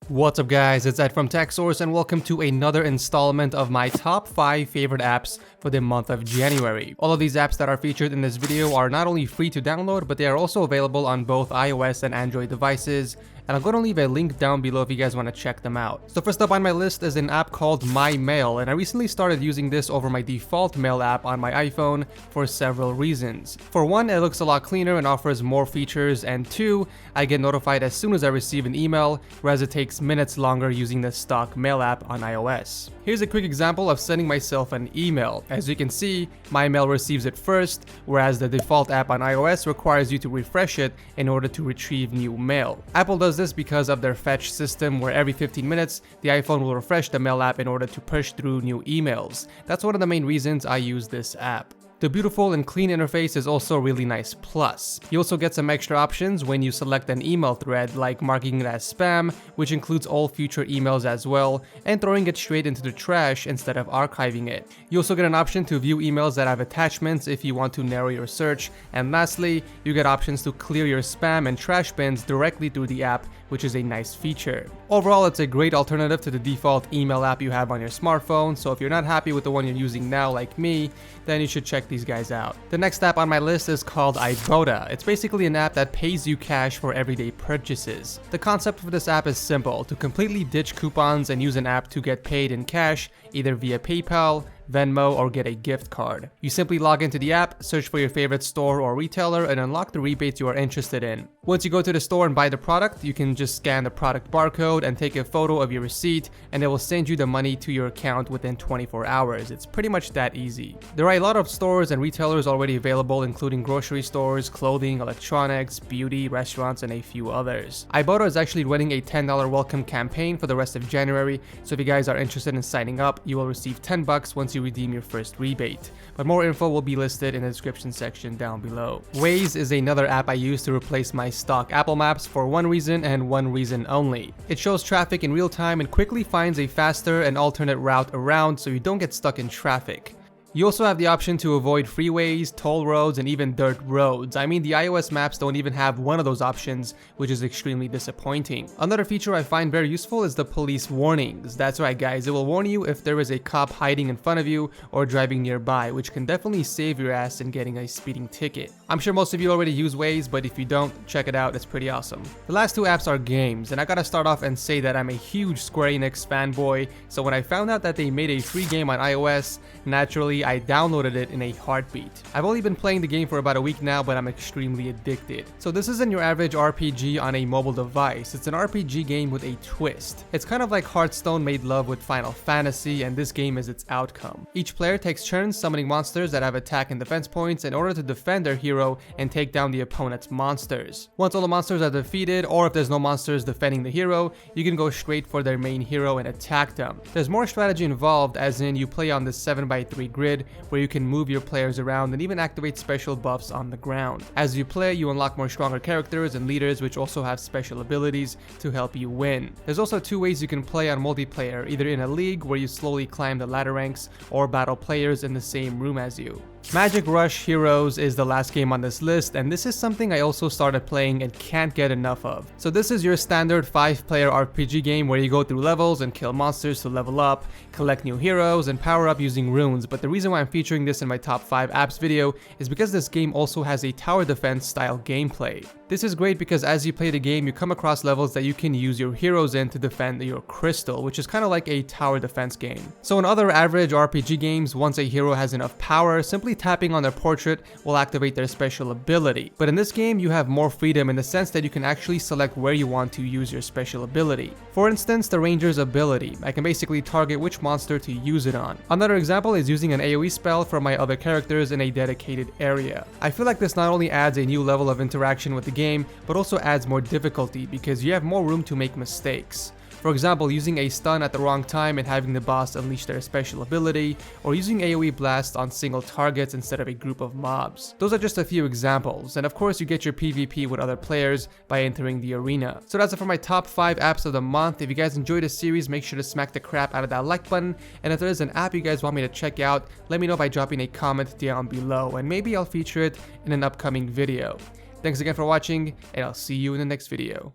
What's up guys, it's Ed from TechSource and welcome to another installment of my top 5 favorite apps for the month of January. All of these apps that are featured in this video are not only free to download, but they are also available on both iOS and Android devices. And I'm going to leave a link down below if you guys want to check them out. So first up on my list is an app called My Mail, and I recently started using this over my default mail app on my iPhone for several reasons. For one, it looks a lot cleaner and offers more features, and two, I get notified as soon as I receive an email, whereas it takes minutes longer using the stock mail app on iOS. Here's a quick example of sending myself an email. As you can see, My Mail receives it first, whereas the default app on iOS requires you to refresh it in order to retrieve new mail. Apple does this because of their fetch system, where every 15 minutes the iPhone will refresh the mail app in order to push through new emails. That's one of the main reasons I use this app. The beautiful and clean interface is also a really nice plus. You also get some extra options when you select an email thread, like marking it as spam, which includes all future emails as well, and throwing it straight into the trash instead of archiving it. You also get an option to view emails that have attachments if you want to narrow your search, and lastly, you get options to clear your spam and trash bins directly through the app, which is a nice feature. Overall, it's a great alternative to the default email app you have on your smartphone, so if you're not happy with the one you're using now like me, then you should check these guys out. The next app on my list is called Ibotta. It's basically an app that pays you cash for everyday purchases. The concept for this app is simple: to completely ditch coupons and use an app to get paid in cash, either via PayPal, Venmo, or get a gift card. You simply log into the app, search for your favorite store or retailer, and unlock the rebates you are interested in. Once you go to the store and buy the product, you can just scan the product barcode and take a photo of your receipt, and it will send you the money to your account within 24 hours. It's pretty much that easy. There are a lot of stores and retailers already available, including grocery stores, clothing, electronics, beauty, restaurants, and a few others. Ibotta is actually running a $10 welcome campaign for the rest of January, so if you guys are interested in signing up, you will receive $10 once you redeem your first rebate. But more info will be listed in the description section down below. Waze is another app I use to replace my stock Apple Maps for one reason and one reason only. It shows traffic in real time and quickly finds a faster and alternate route around so you don't get stuck in traffic. You also have the option to avoid freeways, toll roads, and even dirt roads. I mean, the iOS maps don't even have one of those options, which is extremely disappointing. Another feature I find very useful is the police warnings. That's right guys, it will warn you if there is a cop hiding in front of you or driving nearby, which can definitely save your ass in getting a speeding ticket. I'm sure most of you already use Waze, but if you don't, check it out, it's pretty awesome. The last two apps are games, and I gotta start off and say that I'm a huge Square Enix fanboy, so when I found out that they made a free game on iOS, naturally I downloaded it in a heartbeat. I've only been playing the game for about a week now, but I'm extremely addicted. So this isn't your average RPG on a mobile device. It's an RPG game with a twist. It's kind of like Hearthstone made love with Final Fantasy, and this game is its outcome. Each player takes turns summoning monsters that have attack and defense points in order to defend their hero and take down the opponent's monsters. Once all the monsters are defeated, or if there's no monsters defending the hero, you can go straight for their main hero and attack them. There's more strategy involved, as in you play on this 7x3 grid where you can move your players around and even activate special buffs on the ground. As you play, you unlock more stronger characters and leaders, which also have special abilities to help you win. There's also two ways you can play on multiplayer, either in a league where you slowly climb the ladder ranks, or battle players in the same room as you. Magic Rush Heroes is the last game on this list, and this is something I also started playing and can't get enough of. So this is your standard 5-player RPG game where you go through levels and kill monsters to level up, collect new heroes, and power up using runes. But the reason why I'm featuring this in my top 5 apps video is because this game also has a tower defense style gameplay. This is great because as you play the game, you come across levels that you can use your heroes in to defend your crystal, which is kind of like a tower defense game. So in other average RPG games, once a hero has enough power, simply tapping on their portrait will activate their special ability. But in this game, you have more freedom in the sense that you can actually select where you want to use your special ability. For instance, the Ranger's ability. I can basically target which monster to use it on. Another example is using an AoE spell from my other characters in a dedicated area. I feel like this not only adds a new level of interaction with the game, but also adds more difficulty because you have more room to make mistakes. For example, using a stun at the wrong time and having the boss unleash their special ability, or using AoE blast on single targets instead of a group of mobs. Those are just a few examples, and of course you get your PvP with other players by entering the arena. So that's it for my top 5 apps of the month. If you guys enjoyed this series, make sure to smack the crap out of that like button, and if there is an app you guys want me to check out, let me know by dropping a comment down below, and maybe I'll feature it in an upcoming video. Thanks again for watching, and I'll see you in the next video.